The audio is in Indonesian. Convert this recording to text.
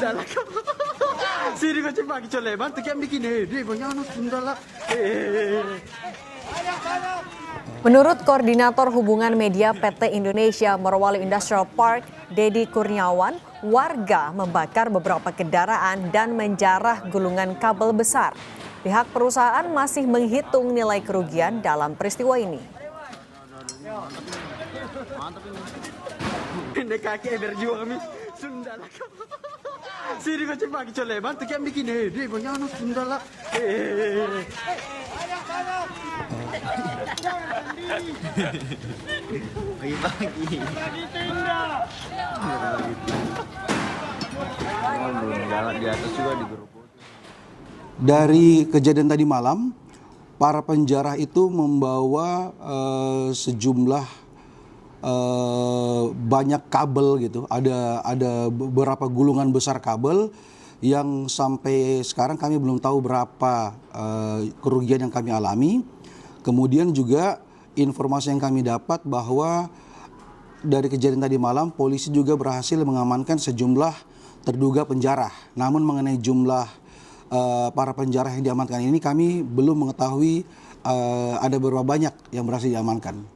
Sundala. Sini kau cepat kita lebar, tu kiam bikin dia banyak anak Sundala. Menurut Koordinator Hubungan Media PT Indonesia Morowali Industrial Park, Dedi Kurniawan, warga membakar beberapa kendaraan dan menjarah gulungan kabel besar. Pihak perusahaan masih menghitung nilai kerugian dalam peristiwa ini. Ini kaki berjuang kami Sundala. Sini kau cepat kita lebar, tu kiam bikin dia banyak anak Sundala. Pagi-pagi. Di atas juga digerobok. Dari kejadian tadi malam, para penjara itu membawa sejumlah banyak kabel gitu. Ada beberapa gulungan besar kabel yang sampai sekarang kami belum tahu berapa kerugian yang kami alami. Kemudian juga informasi yang kami dapat bahwa dari kejadian tadi malam, polisi juga berhasil mengamankan sejumlah terduga penjara. Namun mengenai jumlah para penjara yang diamankan ini, kami belum mengetahui ada berapa banyak yang berhasil diamankan.